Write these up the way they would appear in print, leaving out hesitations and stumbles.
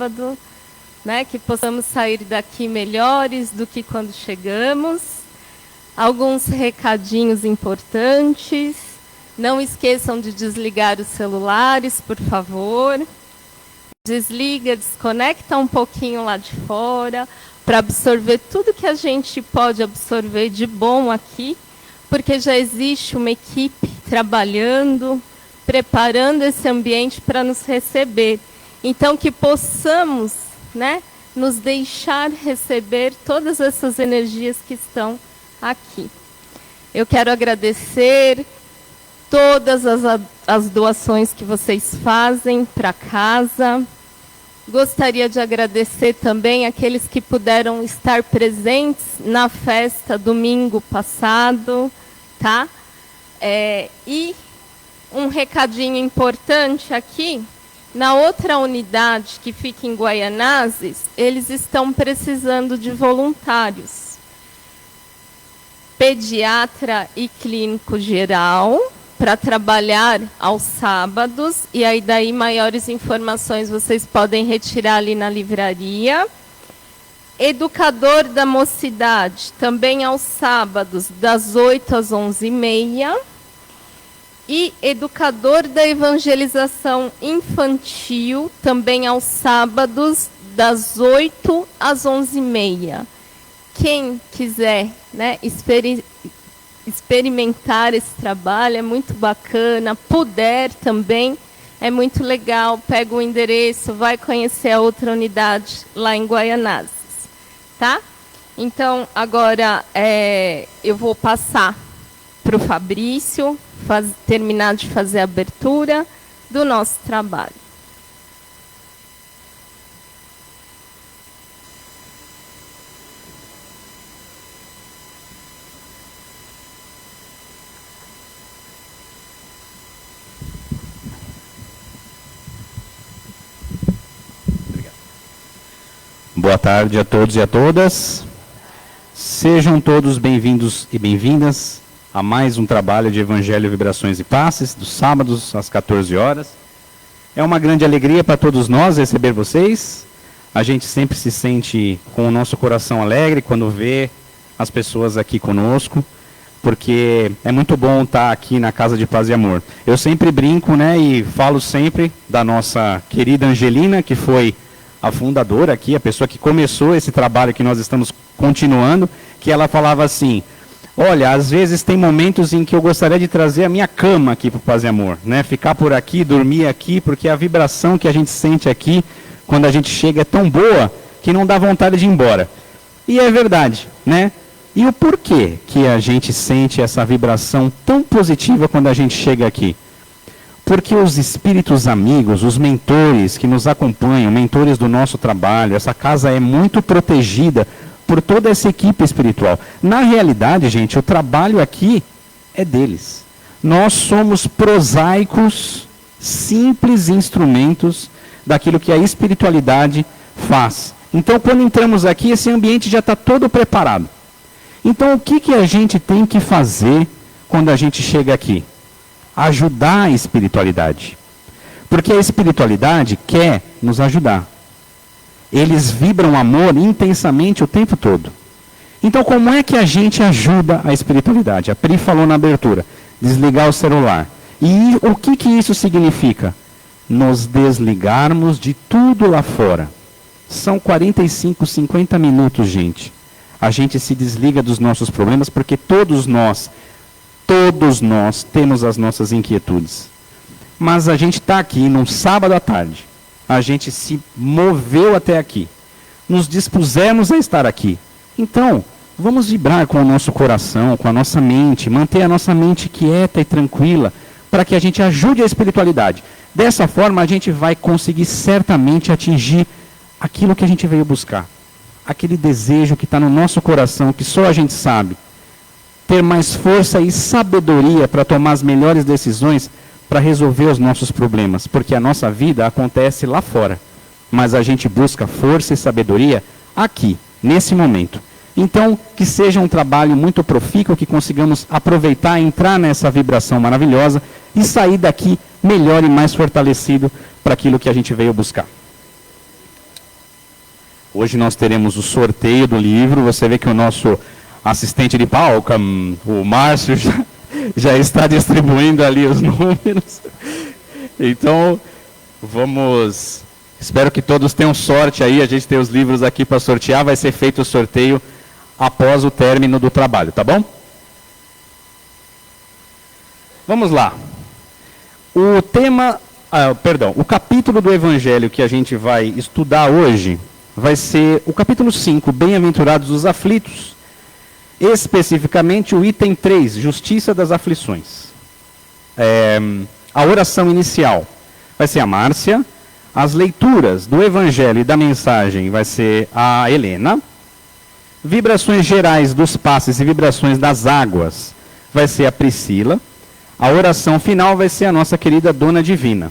sábado, né? Que possamos sair daqui melhores do que quando chegamos. Alguns recadinhos importantes. Não esqueçam de desligar os celulares, por favor. Desliga, desconecta um pouquinho lá de fora, para absorver tudo que a gente pode absorver de bom aqui, porque já existe uma equipe trabalhando, preparando esse ambiente para nos receber. Então, que possamos, né, nos deixar receber todas essas energias que estão aqui. Eu quero agradecer todas as doações que vocês fazem para casa. Gostaria de agradecer também aqueles que puderam estar presentes na festa domingo passado, tá? E um recadinho importante aqui, na outra unidade que fica em Guaianazes, eles estão precisando de voluntários. Pediatra e clínico geral, para trabalhar aos sábados, e aí daí maiores informações vocês podem retirar ali na livraria. Educador da mocidade, também aos sábados, das 8 às 11h30. E educador da evangelização infantil, também aos sábados, das 8 às 11h30. Quem quiser, né, experimentar esse trabalho, é muito bacana. Puder também, é muito legal. Pega o endereço, vai conhecer a outra unidade lá em Guaianazes, tá? Então, agora eu vou passar para o Fabrício terminar de fazer a abertura do nosso trabalho. Boa tarde a todos e a todas. Sejam todos bem-vindos e bem-vindas a mais um trabalho de Evangelho, Vibrações e Passes, dos sábados às 14 horas. É uma grande alegria para todos nós receber vocês. A gente sempre se sente com o nosso coração alegre quando vê as pessoas aqui conosco, porque é muito bom estar aqui na Casa de Paz e Amor. Eu sempre brinco, né, e falo sempre da nossa querida Angelina, que foi a fundadora aqui, a pessoa que começou esse trabalho que nós estamos continuando, que ela falava assim: olha, às vezes tem momentos em que eu gostaria de trazer a minha cama aqui para o Paz e Amor, né? Ficar por aqui, dormir aqui, porque a vibração que a gente sente aqui, quando a gente chega, é tão boa que não dá vontade de ir embora. E é verdade, né? E o porquê que a gente sente essa vibração tão positiva quando a gente chega aqui? Porque os espíritos amigos, os mentores que nos acompanham, mentores do nosso trabalho, essa casa é muito protegida por toda essa equipe espiritual. Na realidade, gente, o trabalho aqui é deles. Nós somos prosaicos, simples instrumentos daquilo que a espiritualidade faz. Então, quando entramos aqui, esse ambiente já está todo preparado. Então, o que a gente tem que fazer quando a gente chega aqui? Ajudar a espiritualidade. Porque a espiritualidade quer nos ajudar. Eles vibram amor intensamente o tempo todo. Então, como é que a gente ajuda a espiritualidade? A Pri falou na abertura, desligar o celular. E o que isso significa? Nos desligarmos de tudo lá fora. São 45, 50 minutos, gente. A gente se desliga dos nossos problemas, porque todos nós temos as nossas inquietudes. Mas a gente está aqui num sábado à tarde. A gente se moveu até aqui. Nos dispusemos a estar aqui. Então, vamos vibrar com o nosso coração, com a nossa mente, manter a nossa mente quieta e tranquila, para que a gente ajude a espiritualidade. Dessa forma, a gente vai conseguir certamente atingir aquilo que a gente veio buscar. Aquele desejo que está no nosso coração, que só a gente sabe. Ter mais força e sabedoria para tomar as melhores decisões para resolver os nossos problemas, porque a nossa vida acontece lá fora, mas a gente busca força e sabedoria aqui, nesse momento. Então, que seja um trabalho muito profícuo, que consigamos aproveitar, entrar nessa vibração maravilhosa e sair daqui melhor e mais fortalecido para aquilo que a gente veio buscar. Hoje nós teremos o sorteio do livro. Você vê que o nosso assistente de palco, o Márcio, já está distribuindo ali os números. Então, espero que todos tenham sorte aí. A gente tem os livros aqui para sortear. Vai ser feito o sorteio após o término do trabalho, tá bom? Vamos lá. O capítulo do Evangelho que a gente vai estudar hoje vai ser o capítulo 5, Bem-aventurados os aflitos. Especificamente o item 3, Justiça das aflições. A oração inicial vai ser a Márcia. As leituras do Evangelho e da mensagem vai ser a Helena. Vibrações gerais dos passes e vibrações das águas vai ser a Priscila. A oração final vai ser a nossa querida Dona Divina.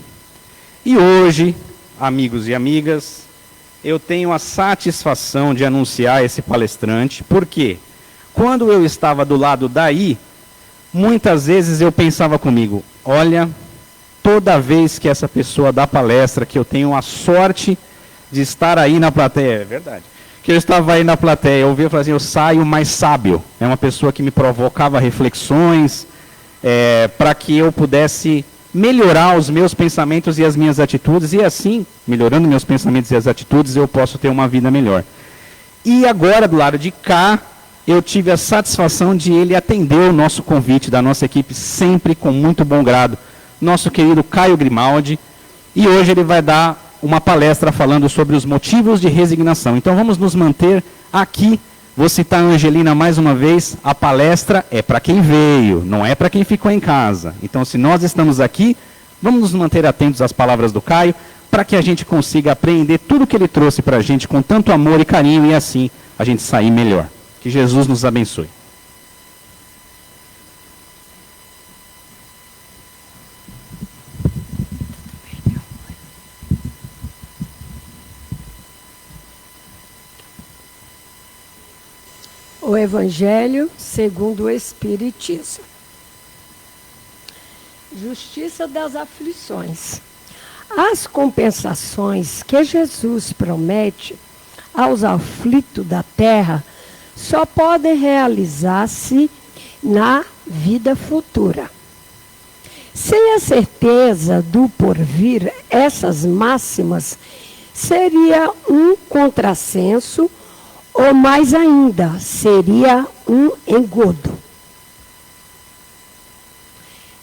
E hoje, amigos e amigas, eu tenho a satisfação de anunciar esse palestrante, porque quando eu estava do lado daí, muitas vezes eu pensava comigo, olha, toda vez que essa pessoa dá palestra, que eu tenho a sorte de estar aí na plateia, é verdade, que eu estava aí na plateia, eu ouvia falar assim, eu saio mais sábio. É uma pessoa que me provocava reflexões, para que eu pudesse melhorar os meus pensamentos e as minhas atitudes, e assim, melhorando meus pensamentos e as atitudes, eu posso ter uma vida melhor. E agora, do lado de cá, eu tive a satisfação de ele atender o nosso convite da nossa equipe, sempre com muito bom grado, nosso querido Caio Grimaldi, e hoje ele vai dar uma palestra falando sobre os motivos de resignação. Então vamos nos manter aqui. Vou citar a Angelina mais uma vez, a palestra é para quem veio, não é para quem ficou em casa. Então, se nós estamos aqui, vamos nos manter atentos às palavras do Caio, para que a gente consiga aprender tudo que ele trouxe para a gente com tanto amor e carinho, e assim a gente sair melhor. Que Jesus nos abençoe. O Evangelho segundo o Espiritismo. Justiça das aflições. As compensações que Jesus promete aos aflitos da terra só podem realizar-se na vida futura. Sem a certeza do porvir, essas máximas seria um contrassenso, ou mais ainda, seria um engodo.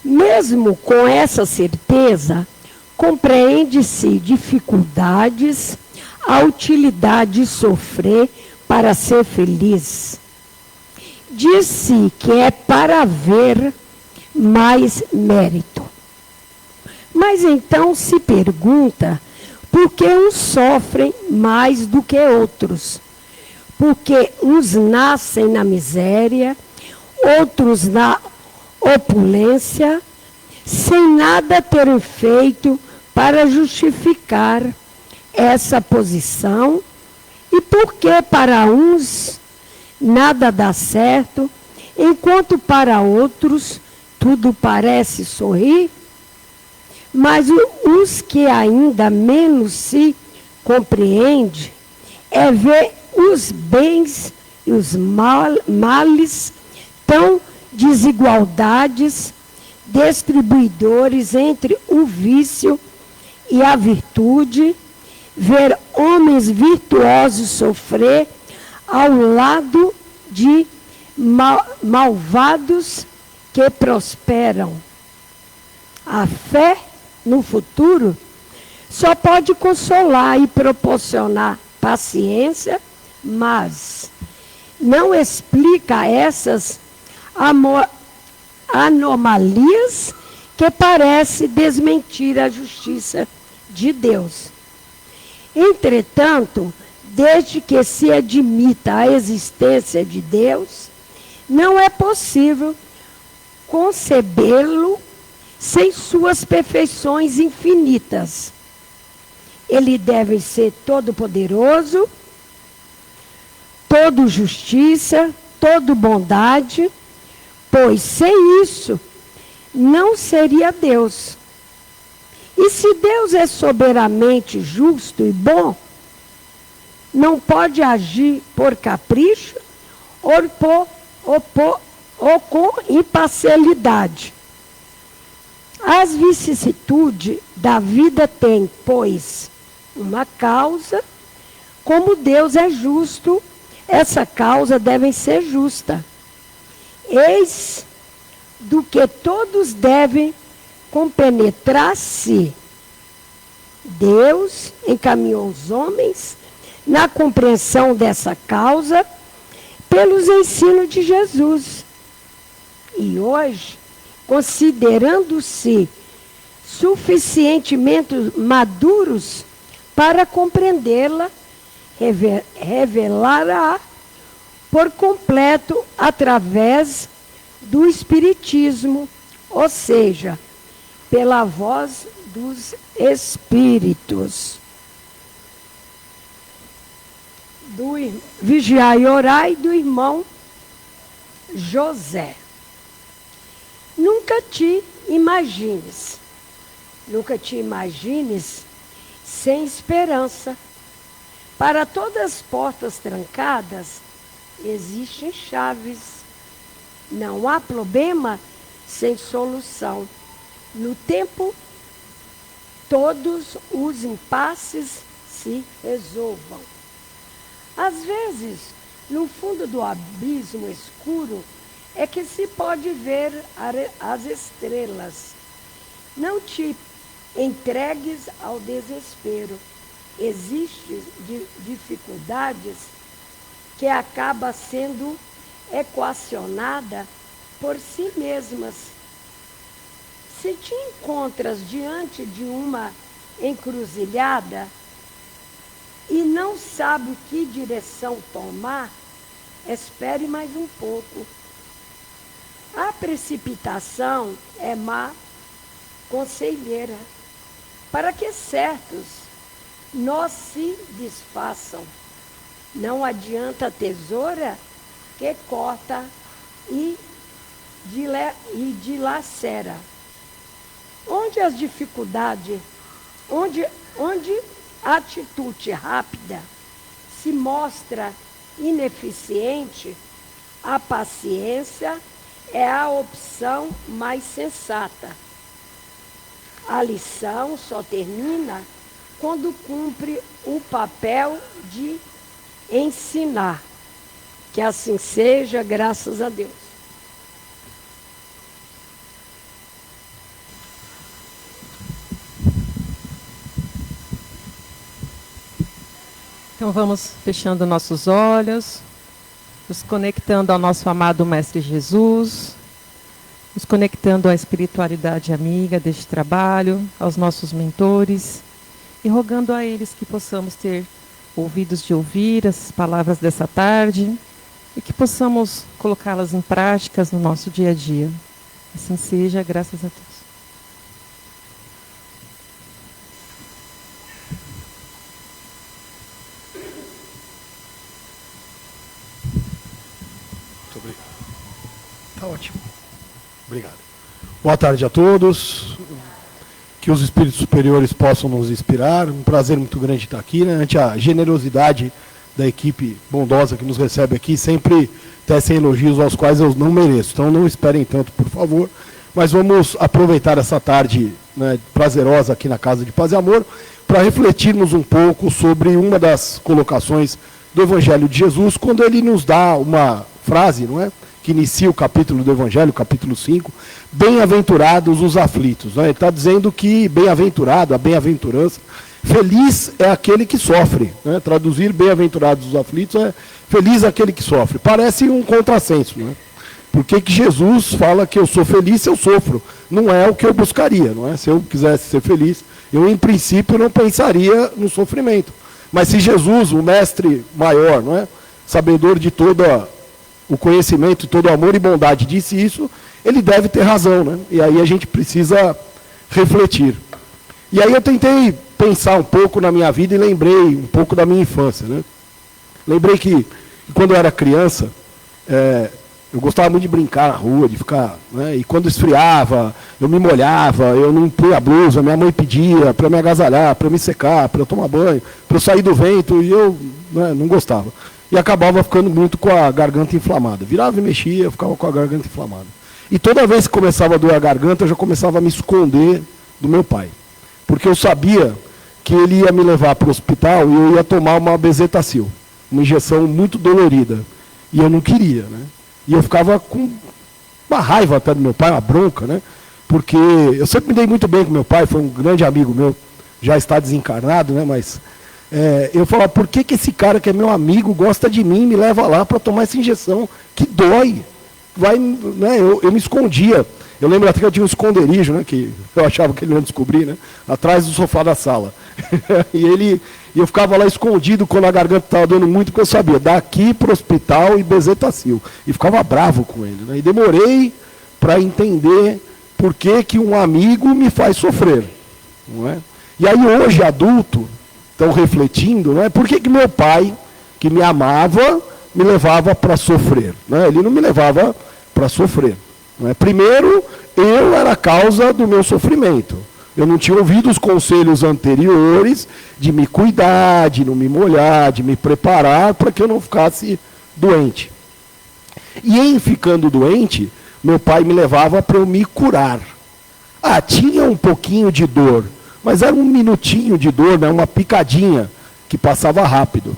Mesmo com essa certeza, compreende-se dificuldades, a utilidade de sofrer para ser feliz. Diz-se que é para haver mais mérito. Mas então se pergunta por que uns sofrem mais do que outros. Porque uns nascem na miséria, outros na opulência, sem nada terem feito para justificar essa posição, e porque para uns nada dá certo, enquanto para outros tudo parece sorrir, mas os que ainda menos se compreende é ver os bens e os males tão desigualdades distribuidores entre o vício e a virtude, ver homens virtuosos sofrer ao lado de malvados que prosperam. A fé no futuro só pode consolar e proporcionar paciência, mas não explica essas anomalias que parecem desmentir a justiça de Deus. Entretanto, desde que se admita a existência de Deus, não é possível concebê-lo sem suas perfeições infinitas. Ele deve ser todo-poderoso, todo justiça, todo bondade, pois sem isso não seria Deus. E se Deus é soberanamente justo e bom, não pode agir por capricho ou com imparcialidade. As vicissitudes da vida têm, pois, uma causa. Como Deus é justo, essa causa deve ser justa. Eis do que todos devem compenetrar-se. Deus encaminhou os homens na compreensão dessa causa pelos ensinos de Jesus. E hoje, considerando-se suficientemente maduros para compreendê-la, revelará por completo através do Espiritismo, ou seja, pela voz dos Espíritos. Do Vigiai e Orai, do irmão José. Nunca te imagines sem esperança. Para todas as portas trancadas, existem chaves. Não há problema sem solução. No tempo, todos os impasses se resolvam. Às vezes, no fundo do abismo escuro, é que se pode ver as estrelas. Não te entregues ao desespero. Existem dificuldades que acabam sendo equacionadas por si mesmas. Se te encontras diante de uma encruzilhada e não sabe que direção tomar, espere mais um pouco. A precipitação é má conselheira, para que certos nós se desfaçam. Não adianta a tesoura que corta e dilacera. Onde as dificuldades, onde a atitude rápida se mostra ineficiente, a paciência é a opção mais sensata. A lição só termina quando cumpre o papel de ensinar. Que assim seja, graças a Deus. Então vamos fechando nossos olhos, nos conectando ao nosso amado Mestre Jesus, nos conectando à espiritualidade amiga deste trabalho, aos nossos mentores, e rogando a eles que possamos ter ouvidos de ouvir as palavras dessa tarde e que possamos colocá-las em práticas no nosso dia a dia. Assim seja, graças a Deus. Muito obrigado. Está ótimo. Obrigado. Boa tarde a todos. Que os espíritos superiores possam nos inspirar. Um prazer muito grande estar aqui, né? Ante a generosidade da equipe bondosa que nos recebe aqui, sempre tecem elogios aos quais eu não mereço. Então não esperem tanto, por favor. Mas vamos aproveitar essa tarde, né, prazerosa aqui na Casa de Paz e Amor para refletirmos um pouco sobre uma das colocações do Evangelho de Jesus, quando ele nos dá uma frase, não é? Que inicia o capítulo do Evangelho, capítulo 5, bem-aventurados os aflitos. Né? Ele está dizendo que bem-aventurado, a bem-aventurança, feliz é aquele que sofre. Né? Traduzir bem-aventurados os aflitos é feliz aquele que sofre. Parece um contrassenso. Né? Por que Jesus fala que eu sou feliz se eu sofro? Não é o que eu buscaria. Não é? Se eu quisesse ser feliz, eu em princípio não pensaria no sofrimento. Mas se Jesus, o mestre maior, não é? Sabedor de toda o conhecimento, todo o amor e bondade, disse isso, ele deve ter razão, né? E aí a gente precisa refletir. E aí eu tentei pensar um pouco na minha vida e lembrei um pouco da minha infância, né? Lembrei que quando eu era criança, eu gostava muito de brincar na rua, de ficar, né? E quando esfriava, eu me molhava, eu não punha a blusa, minha mãe pedia para me agasalhar, para me secar, para eu tomar banho, para eu sair do vento, e eu né, não gostava. E acabava ficando muito com a garganta inflamada. Virava e mexia, eu ficava com a garganta inflamada. E toda vez que começava a doer a garganta, eu já começava a me esconder do meu pai. Porque eu sabia que ele ia me levar para o hospital e eu ia tomar uma bezetacil, uma injeção muito dolorida. E eu não queria, né? E eu ficava com uma raiva até do meu pai, uma bronca, né? Porque eu sempre me dei muito bem com meu pai, foi um grande amigo meu, já está desencarnado, né? Mas eu falava, por que esse cara que é meu amigo gosta de mim e me leva lá para tomar essa injeção que dói? Vai, né? Eu me escondia. Eu lembro até que eu tinha um esconderijo, né? Que eu achava que ele não ia descobrir, né? Atrás do sofá da sala. E eu ficava lá escondido quando a garganta estava doendo muito, porque eu sabia, daqui para o hospital e bezetacil. E ficava bravo com ele, né? E demorei para entender por que um amigo me faz sofrer, não é? E aí hoje, adulto, estão refletindo, né? Por que meu pai, que me amava, me levava para sofrer, né? Ele não me levava para sofrer, não é? Primeiro, eu era a causa do meu sofrimento. Eu não tinha ouvido os conselhos anteriores de me cuidar, de não me molhar, de me preparar para que eu não ficasse doente. E em ficando doente, meu pai me levava para eu me curar. Tinha um pouquinho de dor, mas era um minutinho de dor, né? Uma picadinha que passava rápido.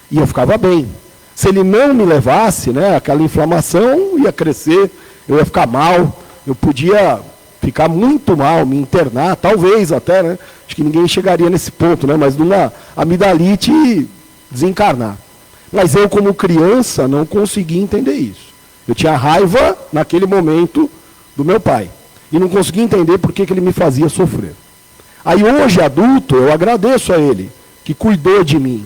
E eu ficava bem. Se ele não me levasse, né, aquela inflamação ia crescer, eu ia ficar mal, eu podia ficar muito mal, me internar, talvez até, né? Acho que ninguém chegaria nesse ponto, né? Mas de uma amidalite desencarnar. Mas eu, como criança, não conseguia entender isso. Eu tinha raiva, naquele momento, do meu pai. E não conseguia entender por que ele me fazia sofrer. Aí hoje, adulto, eu agradeço a ele, que cuidou de mim,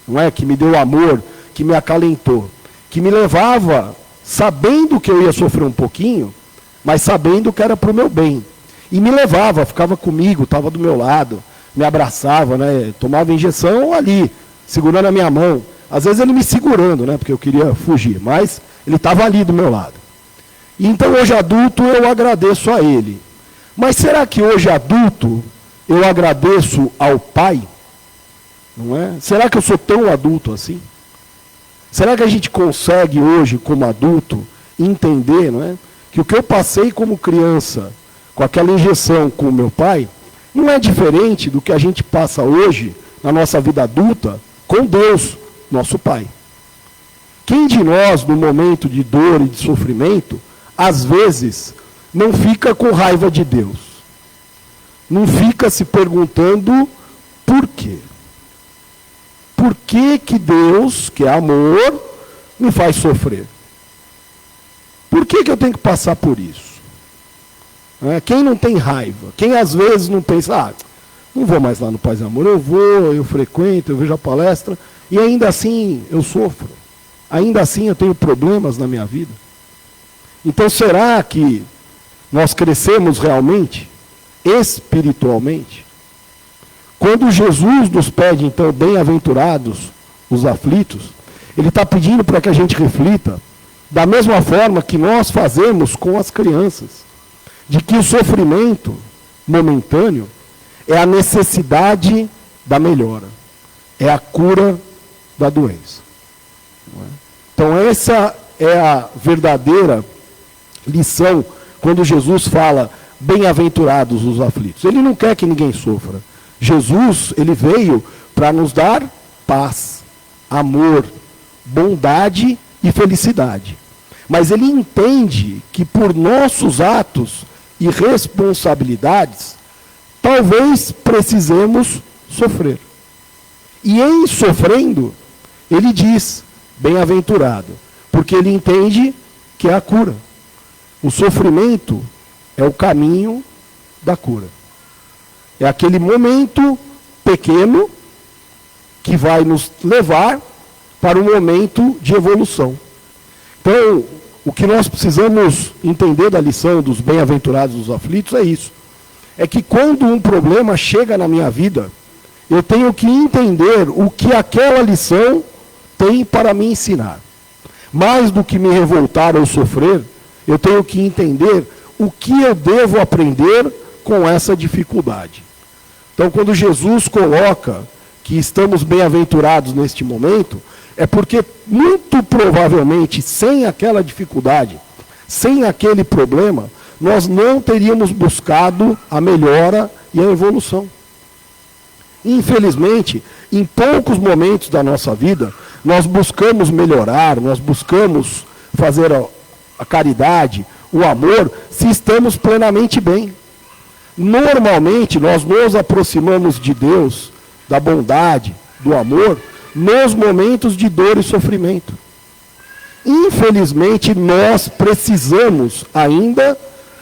não é? Que me deu amor, que me acalentou, que me levava, sabendo que eu ia sofrer um pouquinho, mas sabendo que era para o meu bem. E me levava, ficava comigo, estava do meu lado, me abraçava, né? Tomava injeção ali, segurando a minha mão. Às vezes ele me segurando, né? Porque eu queria fugir, mas ele estava ali do meu lado. E então hoje adulto eu agradeço a ele. Mas será que hoje adulto eu agradeço ao pai? Não é? Será que eu sou tão adulto assim? Será que a gente consegue hoje, como adulto, entender, não é? Que o que eu passei como criança, com aquela injeção com o meu pai, não é diferente do que a gente passa hoje, na nossa vida adulta, com Deus, nosso Pai. Quem de nós, no momento de dor e de sofrimento, às vezes, não fica com raiva de Deus? Não fica se perguntando por quê? Por que Deus, que é amor, me faz sofrer? Por que eu tenho que passar por isso? Quem não tem raiva? Quem às vezes não pensa, não vou mais lá no Paz e Amor, eu frequento, eu vejo a palestra, e ainda assim eu sofro. Ainda assim eu tenho problemas na minha vida. Então será que nós crescemos realmente, espiritualmente? Quando Jesus nos pede, então, bem-aventurados os aflitos, ele está pedindo para que a gente reflita da mesma forma que nós fazemos com as crianças, de que o sofrimento momentâneo é a necessidade da melhora, é a cura da doença. Então essa é a verdadeira lição quando Jesus fala bem-aventurados os aflitos. Ele não quer que ninguém sofra. Jesus, ele veio para nos dar paz, amor, bondade e felicidade. Mas ele entende que por nossos atos e responsabilidades, talvez precisemos sofrer. E em sofrendo, ele diz, bem-aventurado, porque ele entende que é a cura. O sofrimento é o caminho da cura. É aquele momento pequeno que vai nos levar para um momento de evolução. Então, o que nós precisamos entender da lição dos bem-aventurados dos aflitos é isso. É que quando um problema chega na minha vida, eu tenho que entender o que aquela lição tem para me ensinar. Mais do que me revoltar ou sofrer, eu tenho que entender o que eu devo aprender com essa dificuldade. Então, quando Jesus coloca que estamos bem-aventurados neste momento, é porque muito provavelmente, sem aquela dificuldade, sem aquele problema, nós não teríamos buscado a melhora e a evolução. Infelizmente, em poucos momentos da nossa vida, nós buscamos melhorar, nós buscamos fazer a caridade, o amor, se estamos plenamente bem. Normalmente, nós nos aproximamos de Deus, da bondade, do amor, nos momentos de dor e sofrimento. Infelizmente, nós precisamos ainda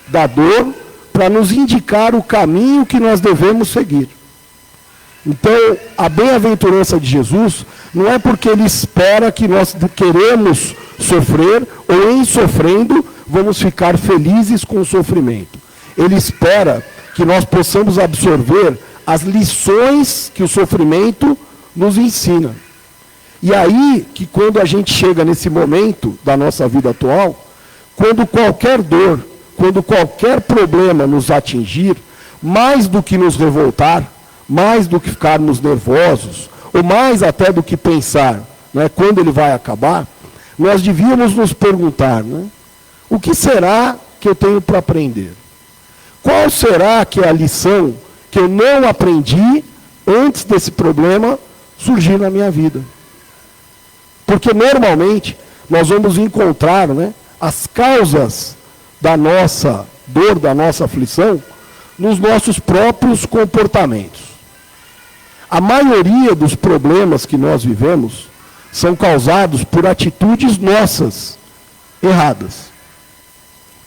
da dor para nos indicar o caminho que nós devemos seguir. Então, a bem-aventurança de Jesus não é porque ele espera que nós queremos sofrer ou em sofrendo vamos ficar felizes com o sofrimento. Ele espera que nós possamos absorver as lições que o sofrimento nos ensina. E aí que quando a gente chega nesse momento da nossa vida atual, quando qualquer dor, quando qualquer problema nos atingir, mais do que nos revoltar, mais do que ficarmos nervosos, ou mais até do que pensar, né, quando ele vai acabar, nós devíamos nos perguntar, né, o que será que eu tenho para aprender? Qual será que é a lição que eu não aprendi antes desse problema surgir na minha vida? Porque normalmente nós vamos encontrar, né, as causas da nossa dor, da nossa aflição, nos nossos próprios comportamentos. A maioria dos problemas que nós vivemos são causados por atitudes nossas erradas.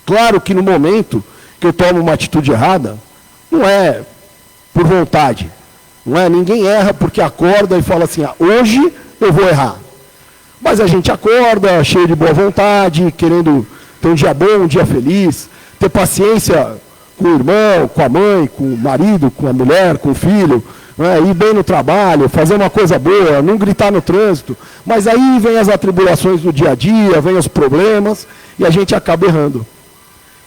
Claro que no momento que eu tomo uma atitude errada, não é por vontade. Não é? Ninguém erra porque acorda e fala assim, hoje eu vou errar. Mas a gente acorda cheio de boa vontade, querendo ter um dia bom, um dia feliz, ter paciência com o irmão, com a mãe, com o marido, com a mulher, com o filho, né? Ir bem no trabalho, fazer uma coisa boa, não gritar no trânsito. Mas aí vem as atribulações do dia a dia, vem os problemas e a gente acaba errando.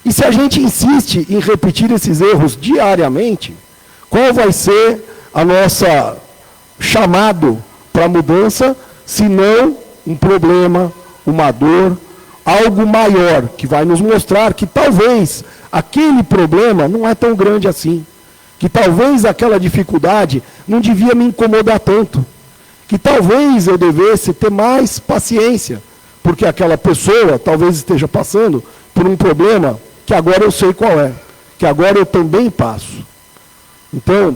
E se a gente insiste em repetir esses erros diariamente, qual vai ser a nossa chamado para a mudança, se não um problema, uma dor, algo maior, que vai nos mostrar que talvez aquele problema não é tão grande assim, que talvez aquela dificuldade não devia me incomodar tanto, que talvez eu devesse ter mais paciência, porque aquela pessoa talvez esteja passando por um problema que agora eu sei qual é, que agora eu também passo. Então,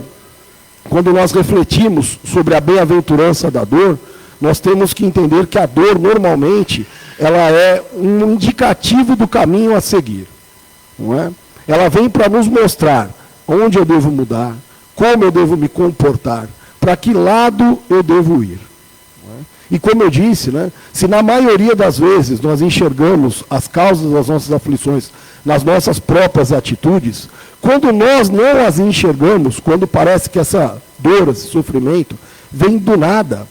quando nós refletimos sobre a bem-aventurança da dor, nós temos que entender que a dor, normalmente, ela é um indicativo do caminho a seguir. Não é? Ela vem para nos mostrar onde eu devo mudar, como eu devo me comportar, para que lado eu devo ir. Não é? E como eu disse, né, se na maioria das vezes nós enxergamos as causas das nossas aflições nas nossas próprias atitudes, quando nós não as enxergamos, quando parece que essa dor, esse sofrimento, vem do nada,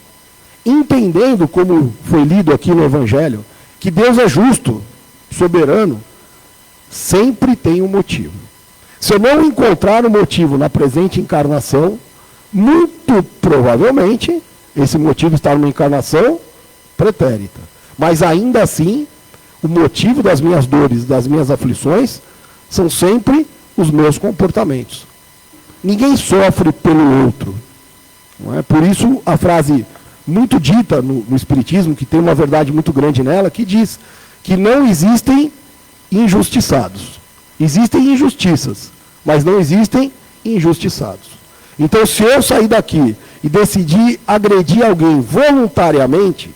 entendendo, como foi lido aqui no Evangelho, que Deus é justo, soberano, sempre tem um motivo. Se eu não encontrar um motivo na presente encarnação, muito provavelmente, esse motivo está numa encarnação pretérita. Mas ainda assim, o motivo das minhas dores, das minhas aflições, são sempre os meus comportamentos. Ninguém sofre pelo outro. Não é? Por isso, a frase muito dita no Espiritismo, que tem uma verdade muito grande nela, que diz que não existem injustiçados. Existem injustiças, mas não existem injustiçados. Então, se eu sair daqui e decidir agredir alguém voluntariamente,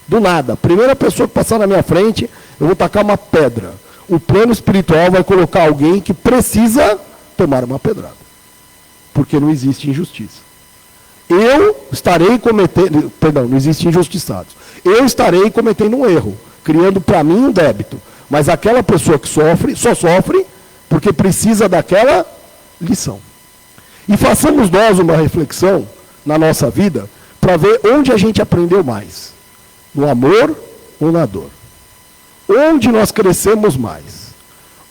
do nada, a primeira pessoa que passar na minha frente, eu vou tacar uma pedra. O plano espiritual vai colocar alguém que precisa tomar uma pedrada. Porque não existe injustiça. Eu estarei cometendo, perdão, não existe injustiçados. Eu estarei cometendo um erro, criando para mim um débito. Mas aquela pessoa que sofre, só sofre porque precisa daquela lição. E façamos nós uma reflexão na nossa vida para ver onde a gente aprendeu mais. No amor ou na dor? Onde nós crescemos mais?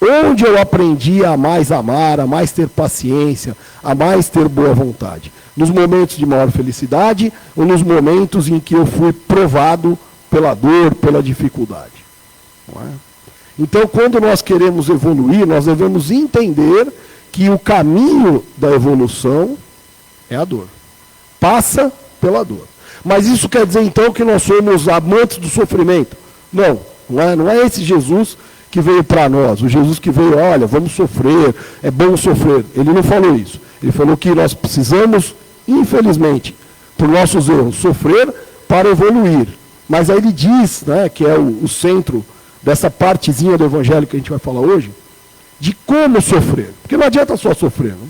Onde eu aprendi a mais amar, a mais ter paciência, a mais ter boa vontade? Nos momentos de maior felicidade ou nos momentos em que eu fui provado pela dor, pela dificuldade? Não é? Então, quando nós queremos evoluir, nós devemos entender que o caminho da evolução é a dor. Passa pela dor. Mas isso quer dizer, então, que nós somos amantes do sofrimento? Não, não é esse Jesus que veio para nós. O Jesus que veio, olha, vamos sofrer, é bom sofrer. Ele não falou isso. Ele falou que nós precisamos, infelizmente, por nossos erros, sofrer para evoluir. Mas aí ele diz, né, que é o centro dessa partezinha do evangelho que a gente vai falar hoje, de como sofrer. Porque não adianta só sofrer, né?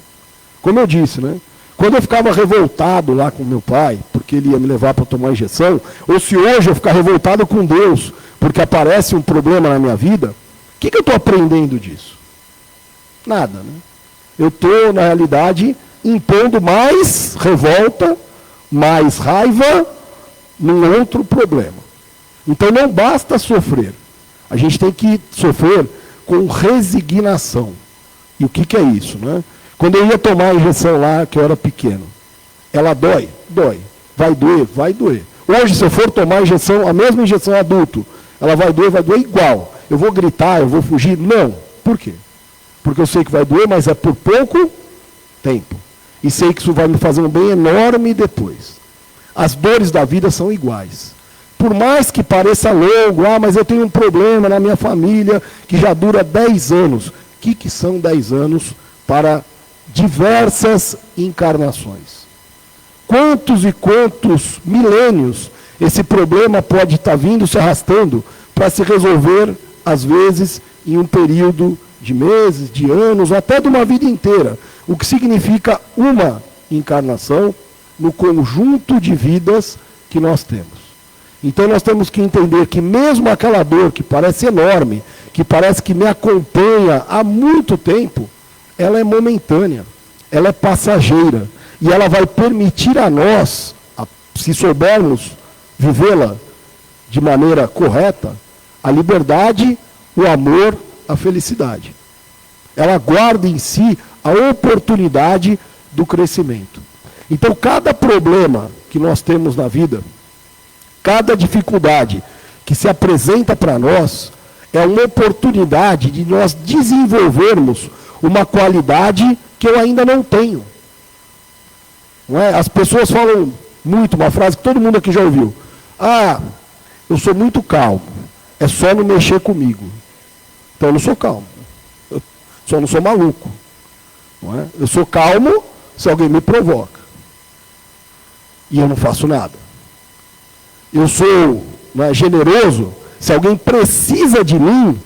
Como eu disse, né? Quando eu ficava revoltado lá com meu pai, porque ele ia me levar para tomar injeção, ou se hoje eu ficar revoltado com Deus, porque aparece um problema na minha vida, o que eu estou aprendendo disso? Nada, né? Eu estou, na realidade, impondo mais revolta, mais raiva num outro problema. Então não basta sofrer. A gente tem que sofrer com resignação. E o que é isso, né? Quando eu ia tomar a injeção lá, que eu era pequeno, ela dói? Dói. Vai doer? Vai doer. Hoje, se eu for tomar a injeção, a mesma injeção adulto, ela vai doer igual. Eu vou gritar, eu vou fugir? Não. Por quê? Porque eu sei que vai doer, mas é por pouco tempo. E sei que isso vai me fazer um bem enorme depois. As dores da vida são iguais. Por mais que pareça longo, mas eu tenho um problema na minha família que já dura 10 anos. O que são 10 anos para diversas encarnações? Quantos e quantos milênios esse problema pode estar vindo se arrastando para se resolver, às vezes, em um período de meses, de anos, ou até de uma vida inteira. O que significa uma encarnação no conjunto de vidas que nós temos. Então nós temos que entender que mesmo aquela dor que parece enorme, que parece que me acompanha há muito tempo, ela é momentânea, ela é passageira, e ela vai permitir a nós, se soubermos vivê-la de maneira correta, a liberdade, o amor, a felicidade. Ela guarda em si a oportunidade do crescimento. Então, cada problema que nós temos na vida, cada dificuldade que se apresenta para nós, é uma oportunidade de nós desenvolvermos uma qualidade que eu ainda não tenho. Não é? As pessoas falam muito, uma frase que todo mundo aqui já ouviu. Eu sou muito calmo, é só não mexer comigo. Então eu não sou calmo, eu só não sou maluco. Não é? Eu sou calmo se alguém me provoca. E eu não faço nada. Eu sou generoso se alguém precisa de mim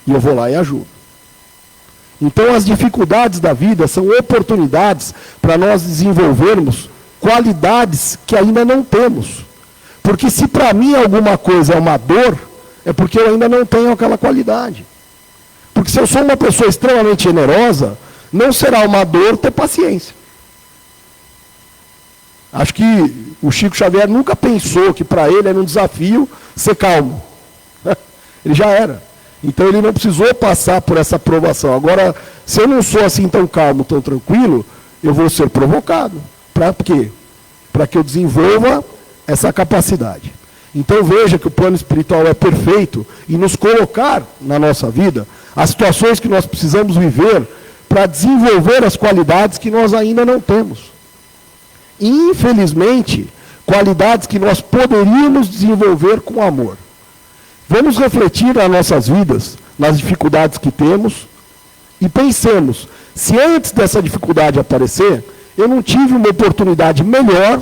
e eu vou lá e ajudo. Então as dificuldades da vida são oportunidades para nós desenvolvermos qualidades que ainda não temos. Porque se para mim alguma coisa é uma dor, é porque eu ainda não tenho aquela qualidade. Porque se eu sou uma pessoa extremamente generosa, não será uma dor ter paciência. Acho que o Chico Xavier nunca pensou que para ele era um desafio ser calmo. Ele já era. Então ele não precisou passar por essa provação. Agora, se eu não sou assim tão calmo, tão tranquilo, eu vou ser provocado. Para quê? Para que eu desenvolva essa capacidade. Então veja que o plano espiritual é perfeito e nos colocar na nossa vida as situações que nós precisamos viver para desenvolver as qualidades que nós ainda não temos. E, infelizmente, qualidades que nós poderíamos desenvolver com amor. Vamos refletir nas nossas vidas, nas dificuldades que temos, e pensemos, se antes dessa dificuldade aparecer, eu não tive uma oportunidade melhor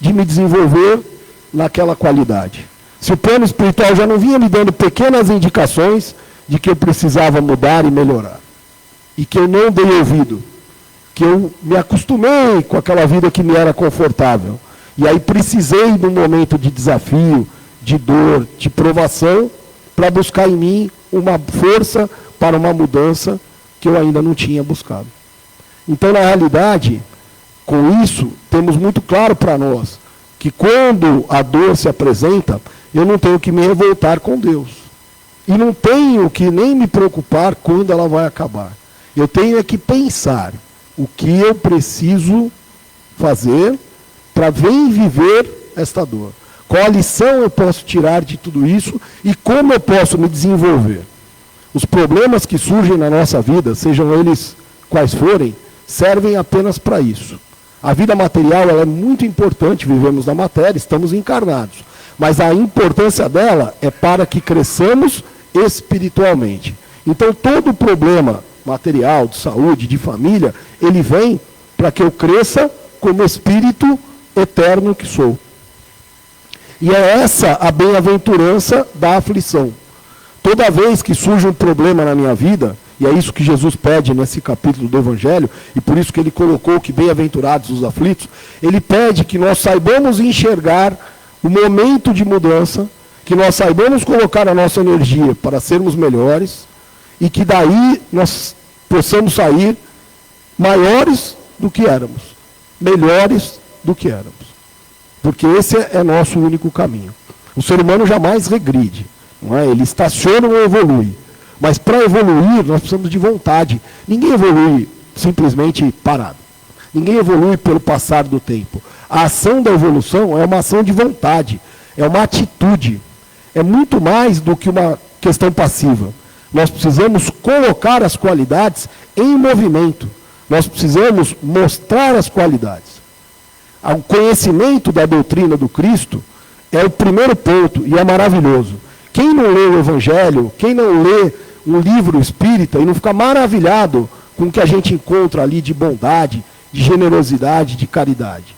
de me desenvolver naquela qualidade. Se o plano espiritual já não vinha me dando pequenas indicações de que eu precisava mudar e melhorar, e que eu não dei ouvido, que eu me acostumei com aquela vida que me era confortável, e aí precisei de um momento de desafio, de dor, de provação, para buscar em mim uma força para uma mudança que eu ainda não tinha buscado. Então, na realidade, com isso, temos muito claro para nós que quando a dor se apresenta, eu não tenho que me revoltar com Deus. E não tenho que nem me preocupar quando ela vai acabar. Eu tenho que pensar o que eu preciso fazer para bem viver esta dor. Qual a lição eu posso tirar de tudo isso e como eu posso me desenvolver. Os problemas que surgem na nossa vida, sejam eles quais forem, servem apenas para isso. A vida material ela é muito importante, vivemos na matéria, estamos encarnados. Mas a importância dela é para que cresçamos espiritualmente. Então todo problema material, de saúde, de família, ele vem para que eu cresça como espírito eterno que sou. E é essa a bem-aventurança da aflição. Toda vez que surge um problema na minha vida, e é isso que Jesus pede nesse capítulo do Evangelho, e por isso que ele colocou que bem-aventurados os aflitos, ele pede que nós saibamos enxergar o momento de mudança, que nós saibamos colocar a nossa energia para sermos melhores, e que daí nós possamos sair maiores do que éramos, melhores do que éramos. Porque esse é nosso único caminho. O ser humano jamais regride, não é? Ele estaciona ou evolui. Mas para evoluir, nós precisamos de vontade. Ninguém evolui simplesmente parado. Ninguém evolui pelo passar do tempo. A ação da evolução é uma ação de vontade, é uma atitude. É muito mais do que uma questão passiva. Nós precisamos colocar as qualidades em movimento. Nós precisamos mostrar as qualidades. O conhecimento da doutrina do Cristo é o primeiro ponto e é maravilhoso. Quem não lê o Evangelho, quem não lê um livro espírita e não fica maravilhado com o que a gente encontra ali de bondade, de generosidade, de caridade.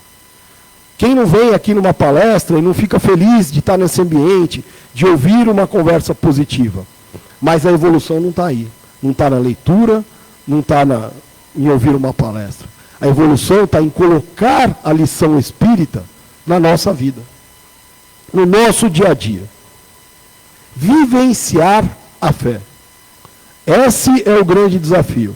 Quem não vem aqui numa palestra e não fica feliz de estar nesse ambiente, de ouvir uma conversa positiva. Mas a evolução não está aí. Não está na leitura, não está em ouvir uma palestra. A evolução está em colocar a lição espírita na nossa vida, no nosso dia a dia. Vivenciar a fé. Esse é o grande desafio.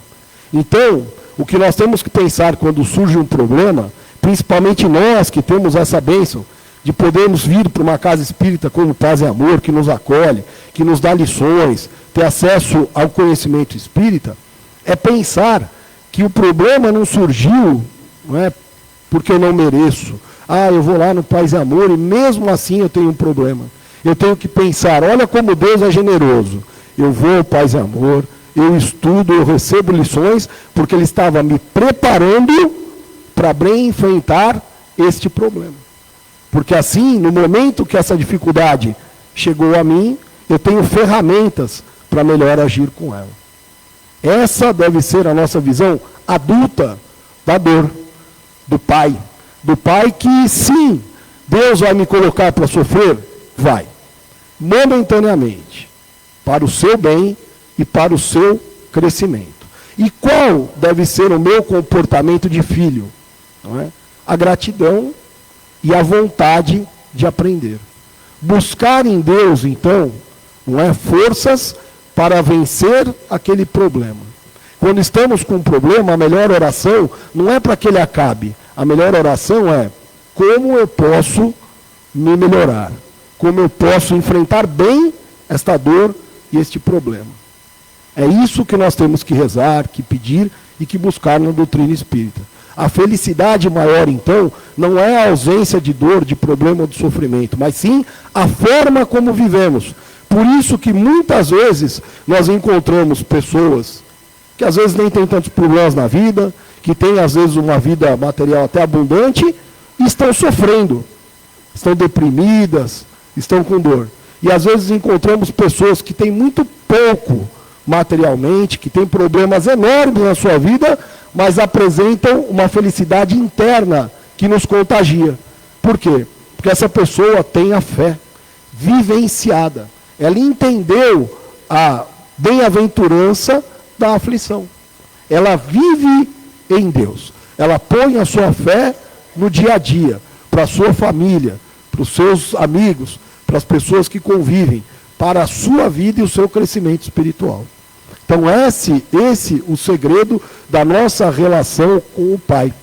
Então, o que nós temos que pensar quando surge um problema, principalmente nós que temos essa bênção de podermos vir para uma casa espírita como Paz e Amor, que nos acolhe, que nos dá lições, ter acesso ao conhecimento espírita, é pensar que o problema não surgiu, não é, porque eu não mereço. Eu vou lá no Paz e Amor e mesmo assim eu tenho um problema. Eu tenho que pensar, olha como Deus é generoso. Eu vou ao Paz e Amor, eu estudo, eu recebo lições, porque Ele estava me preparando para bem enfrentar este problema. Porque assim, no momento que essa dificuldade chegou a mim, eu tenho ferramentas para melhor agir com ela. Essa deve ser a nossa visão adulta da dor, do Pai. Do Pai que, sim, Deus vai me colocar para sofrer? Vai. Momentaneamente. Para o seu bem e para o seu crescimento. E qual deve ser o meu comportamento de filho? Não é? A gratidão e a vontade de aprender. Buscar em Deus, então, não é, forças para vencer aquele problema. Quando estamos com um problema, a melhor oração não é para que ele acabe. A melhor oração é como eu posso me melhorar. Como eu posso enfrentar bem esta dor e este problema. É isso que nós temos que rezar, que pedir e que buscar na doutrina espírita. A felicidade maior, então, não é a ausência de dor, de problema ou de sofrimento, mas sim a forma como vivemos. Por isso que muitas vezes nós encontramos pessoas que às vezes nem têm tantos problemas na vida, que têm às vezes uma vida material até abundante, e estão sofrendo, estão deprimidas, estão com dor. E às vezes encontramos pessoas que têm muito pouco materialmente, que têm problemas enormes na sua vida, mas apresentam uma felicidade interna que nos contagia. Por quê? Porque essa pessoa tem a fé vivenciada. Ela entendeu a bem-aventurança da aflição. Ela vive em Deus. Ela põe a sua fé no dia a dia, para a sua família, para os seus amigos, para as pessoas que convivem, para a sua vida e o seu crescimento espiritual. Então esse o segredo da nossa relação com o Pai,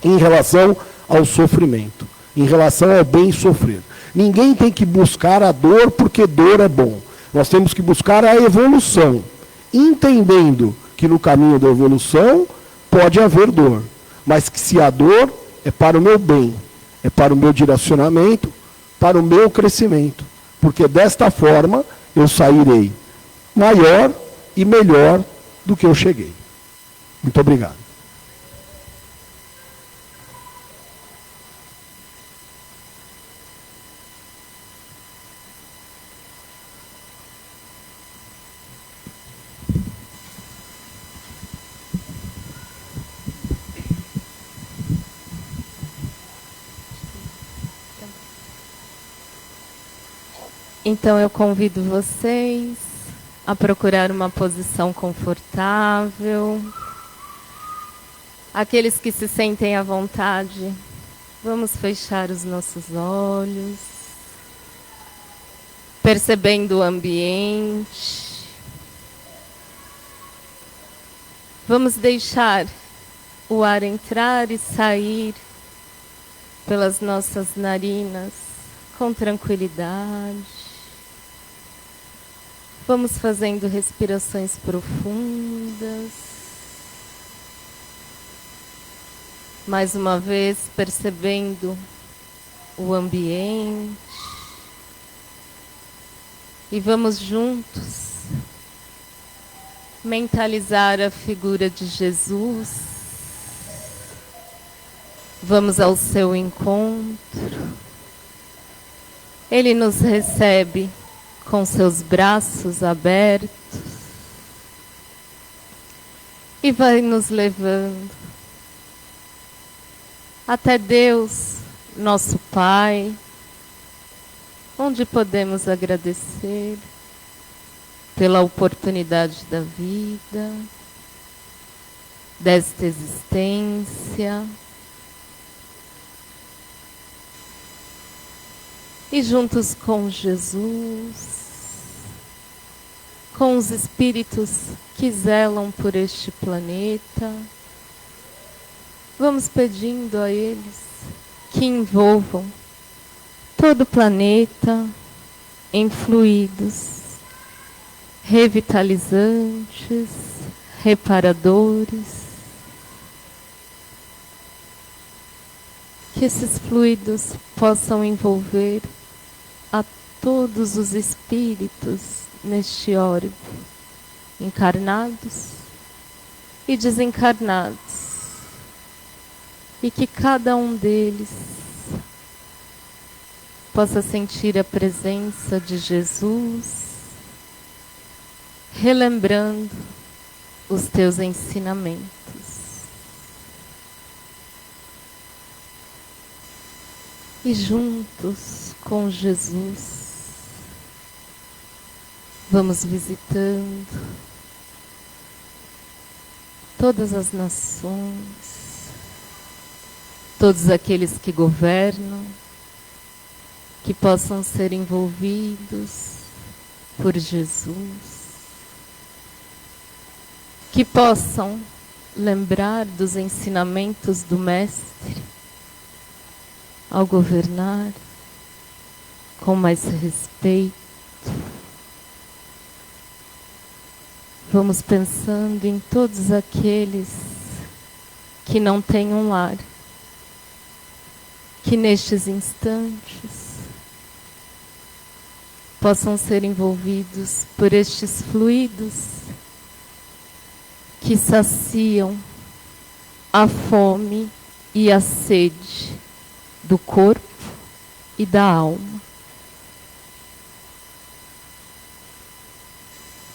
em relação ao sofrimento, em relação ao bem sofrer. Ninguém tem que buscar a dor porque dor é bom. Nós temos que buscar a evolução, entendendo que no caminho da evolução pode haver dor, mas que se a dor é para o meu bem, é para o meu direcionamento, para o meu crescimento, porque desta forma eu sairei maior e melhor do que eu cheguei. Muito obrigado. Então eu convido vocês a procurar uma posição confortável. Aqueles que se sentem à vontade, vamos fechar os nossos olhos, percebendo o ambiente. Vamos deixar o ar entrar e sair pelas nossas narinas com tranquilidade. Vamos fazendo respirações profundas. Mais uma vez, percebendo o ambiente. E vamos juntos mentalizar a figura de Jesus. Vamos ao seu encontro. Ele nos recebe com seus braços abertos e vai nos levando até Deus, nosso Pai, onde podemos agradecer pela oportunidade da vida, desta existência. E juntos com Jesus, com os espíritos que zelam por este planeta, vamos pedindo a eles que envolvam todo o planeta em fluidos revitalizantes, reparadores, que esses fluidos possam envolver a todos os espíritos neste orbe, encarnados e desencarnados, e que cada um deles possa sentir a presença de Jesus, relembrando os teus ensinamentos. E juntos com Jesus, vamos visitando todas as nações, todos aqueles que governam, que possam ser envolvidos por Jesus, que possam lembrar dos ensinamentos do Mestre ao governar com mais respeito. Vamos pensando em todos aqueles que não têm um lar, que nestes instantes possam ser envolvidos por estes fluidos que saciam a fome e a sede do corpo e da alma.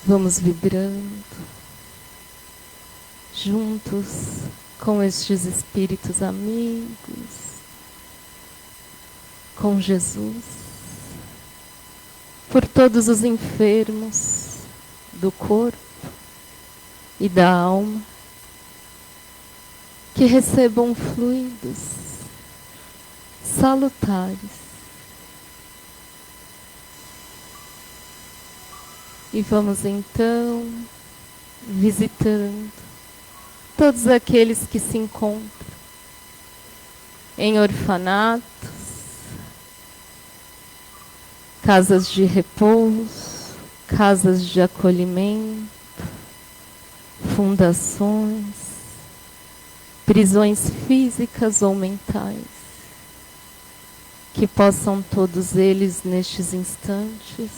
Vamos vibrando juntos com estes espíritos amigos, com Jesus, por todos os enfermos do corpo e da alma, que recebam fluidos salutares. E vamos então visitando todos aqueles que se encontram em orfanatos, casas de repouso, casas de acolhimento, fundações, prisões físicas ou mentais, que possam todos eles, nestes instantes,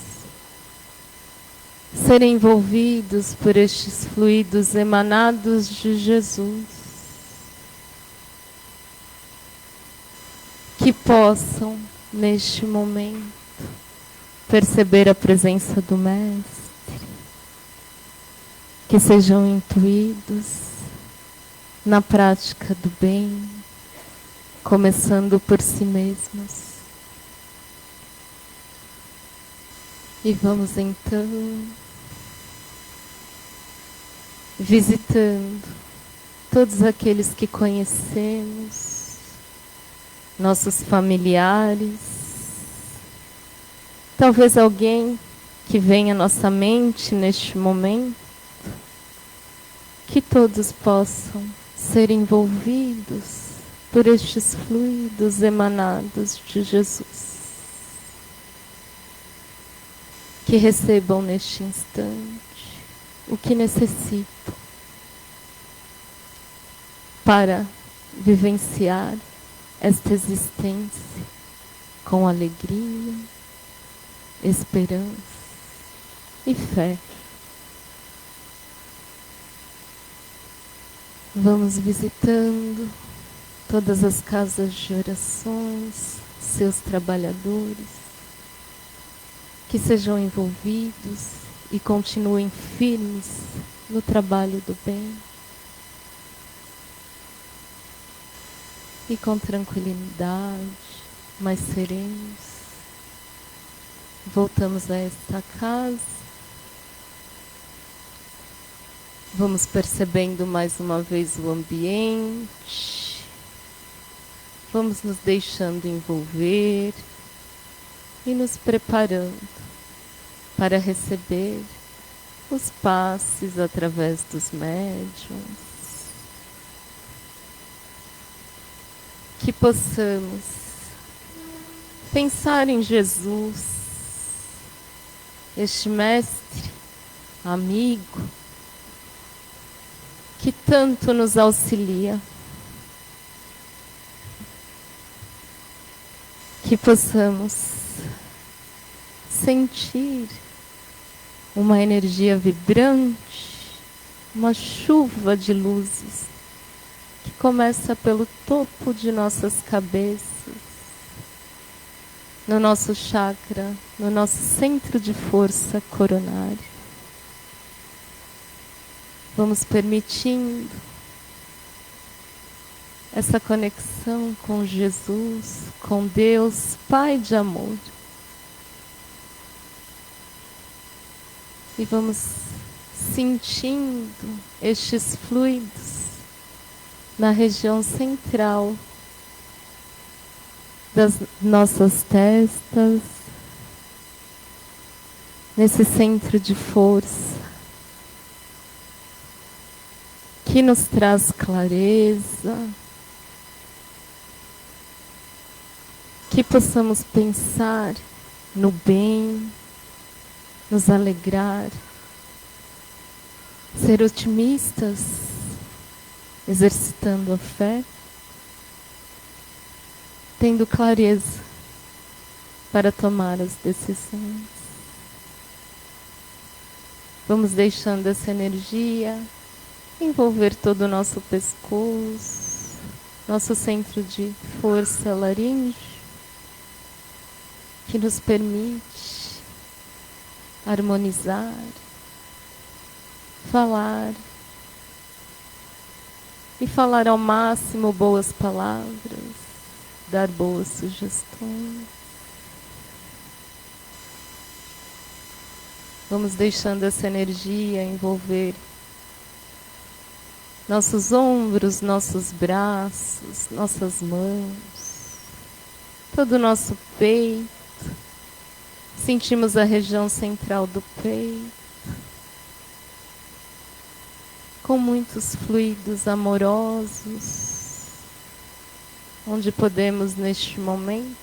serem envolvidos por estes fluidos emanados de Jesus, que possam, neste momento, perceber a presença do Mestre, que sejam intuídos na prática do bem, começando por si mesmos. E vamos então visitando todos aqueles que conhecemos, nossos familiares, talvez alguém que venha à nossa mente neste momento, que todos possam ser envolvidos por estes fluidos emanados de Jesus. Que recebam neste instante o que necessitam para vivenciar esta existência com alegria, esperança e fé. Vamos visitando todas as casas de orações, seus trabalhadores, que sejam envolvidos e continuem firmes no trabalho do bem. E com tranquilidade, mais serenos, voltamos a esta casa. Vamos percebendo mais uma vez o ambiente. Vamos nos deixando envolver e nos preparando para receber os passes através dos médiuns. Que possamos pensar em Jesus, este mestre, amigo, que tanto nos auxilia. Que possamos sentir uma energia vibrante, uma chuva de luzes, que começa pelo topo de nossas cabeças, no nosso chakra, no nosso centro de força coronário. Vamos permitindo essa conexão com Jesus, com Deus, Pai de amor. E vamos sentindo estes fluidos na região central das nossas testas, nesse centro de força, que nos traz clareza, que possamos pensar no bem, nos alegrar, ser otimistas, exercitando a fé, tendo clareza para tomar as decisões. Vamos deixando essa energia envolver todo o nosso pescoço, nosso centro de força laríngeo, que nos permite harmonizar, falar e falar ao máximo boas palavras, dar boas sugestões. Vamos deixando essa energia envolver nossos ombros, nossos braços, nossas mãos, todo o nosso peito. Sentimos a região central do peito, com muitos fluidos amorosos, onde podemos, neste momento,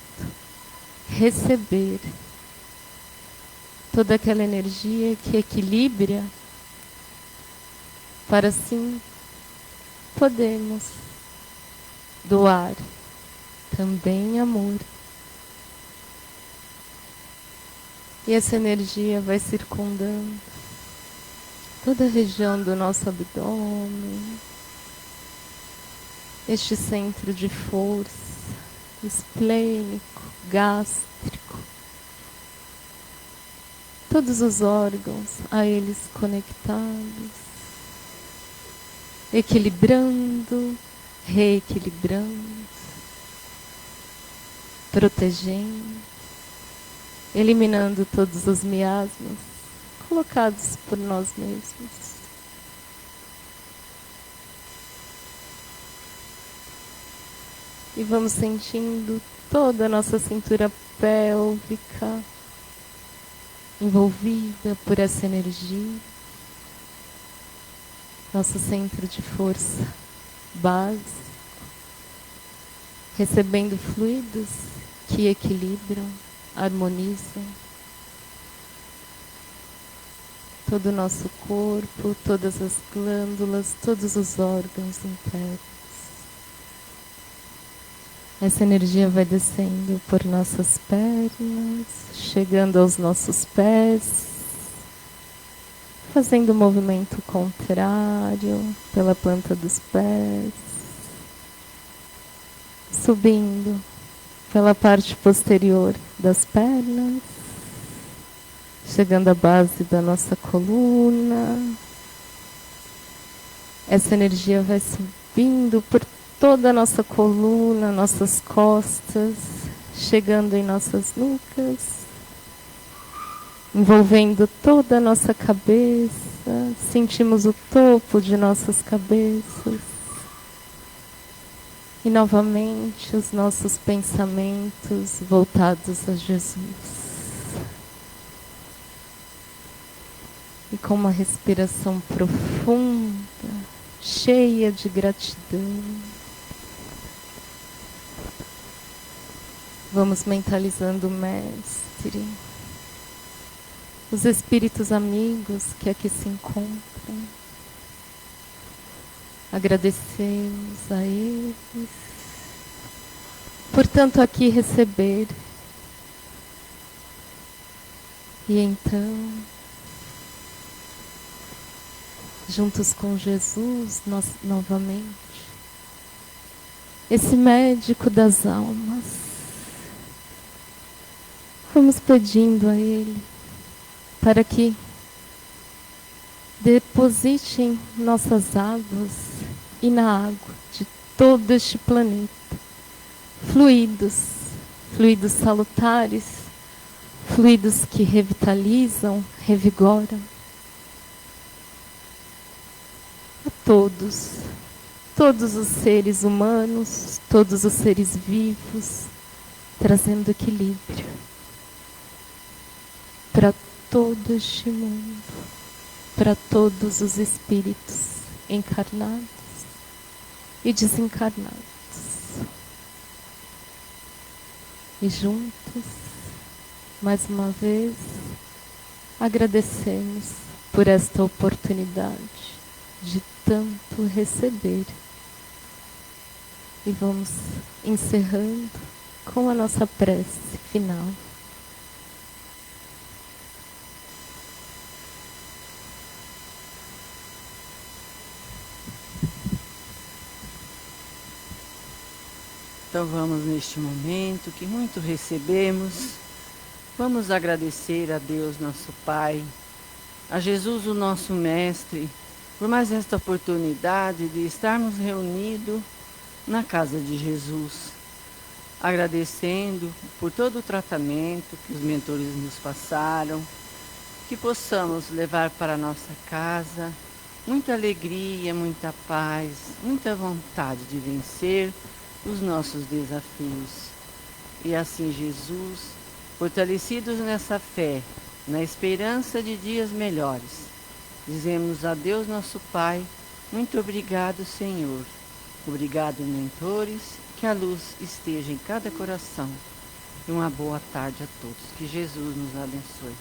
receber toda aquela energia que equilibra, para assim podermos doar também amor. E essa energia vai circundando toda a região do nosso abdômen, este centro de força, esplênico, gástrico, todos os órgãos a eles conectados, equilibrando, reequilibrando, protegendo, eliminando todos os miasmas colocados por nós mesmos. E vamos sentindo toda a nossa cintura pélvica envolvida por essa energia. Nosso centro de força básico, recebendo fluidos que equilibram, harmonizam todo o nosso corpo, todas as glândulas, todos os órgãos internos. Essa energia vai descendo por nossas pernas, chegando aos nossos pés, fazendo o movimento contrário pela planta dos pés, subindo pela parte posterior das pernas, chegando à base da nossa coluna. Essa energia vai subindo por toda a nossa coluna, nossas costas, chegando em nossas nucas, envolvendo toda a nossa cabeça. Sentimos o topo de nossas cabeças. E novamente os nossos pensamentos voltados a Jesus. E com uma respiração profunda, cheia de gratidão, vamos mentalizando o Mestre, os espíritos amigos que aqui se encontram. Agradecemos a eles por tanto aqui receber. E então, juntos com Jesus, nós novamente, esse médico das almas, vamos pedindo a Ele para que deposite em nossas águas e na água de todo este planeta fluidos salutares, fluidos que revitalizam, revigoram a todos os seres humanos, todos os seres vivos, trazendo equilíbrio para todo este mundo, para todos os espíritos encarnados e desencarnados. E juntos, mais uma vez, agradecemos por esta oportunidade de tanto receber. E vamos encerrando com a nossa prece final. Então vamos neste momento que muito recebemos, vamos agradecer a Deus nosso Pai, a Jesus o nosso Mestre, por mais esta oportunidade de estarmos reunidos na casa de Jesus, agradecendo por todo o tratamento que os mentores nos passaram, que possamos levar para a nossa casa muita alegria, muita paz, muita vontade de vencer os nossos desafios. E assim Jesus, fortalecidos nessa fé, na esperança de dias melhores, dizemos a Deus nosso Pai, muito obrigado, Senhor. Obrigado, mentores, que a luz esteja em cada coração. E uma boa tarde a todos. Que Jesus nos abençoe.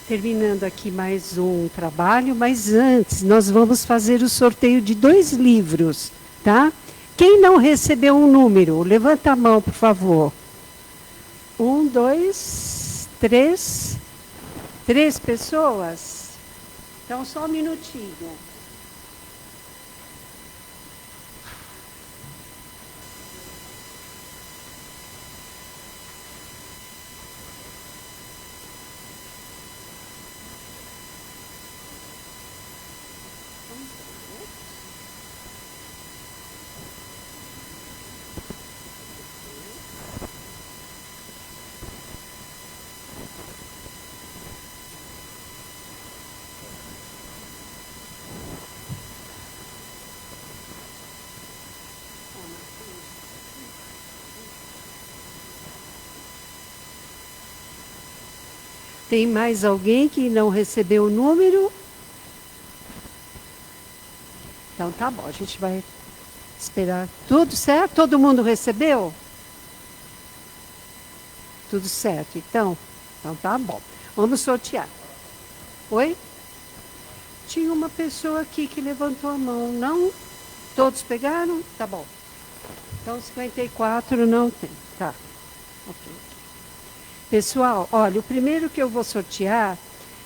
Terminando aqui mais um trabalho, mas antes nós vamos fazer o sorteio de 2 livros, tá? Quem não recebeu um número, levanta a mão, por favor. 1, 2, 3. 3 pessoas? Então, só um minutinho. Tem mais alguém que não recebeu o número? Então tá bom, a gente vai esperar. Tudo certo? Todo mundo recebeu? Tudo certo, então tá bom. Vamos sortear. Oi? Tinha uma pessoa aqui que levantou a mão, não? Todos pegaram? Tá bom. Então 54 não tem, tá. Ok. Pessoal, olha, o primeiro que eu vou sortear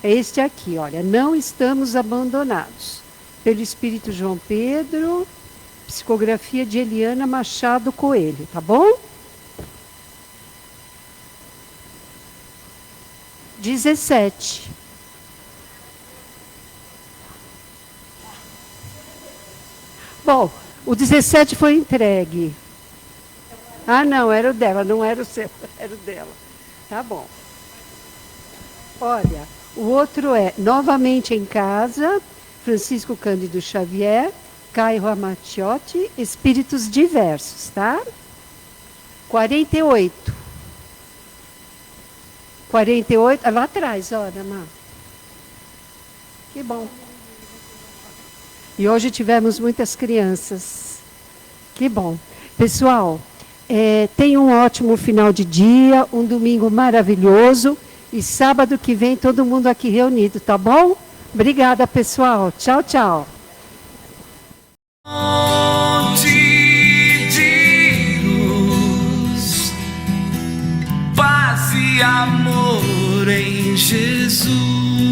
é este aqui, olha. Não estamos abandonados. Pelo Espírito João Pedro, psicografia de Eliana Machado Coelho, tá bom? 17. Bom, o 17 foi entregue. Ah, não, era o dela, não era o seu, era o dela. Tá bom. Olha, o outro é Novamente em Casa, Francisco Cândido Xavier, Caio Ramaciotti, Espíritos Diversos, tá? 48. 48, lá atrás, olha, Má. Que bom. E hoje tivemos muitas crianças. Que bom. Pessoal, tenham um ótimo final de dia, um domingo maravilhoso. E sábado que vem todo mundo aqui reunido, tá bom? Obrigada, pessoal. Tchau, tchau. De luz, paz e amor em Jesus.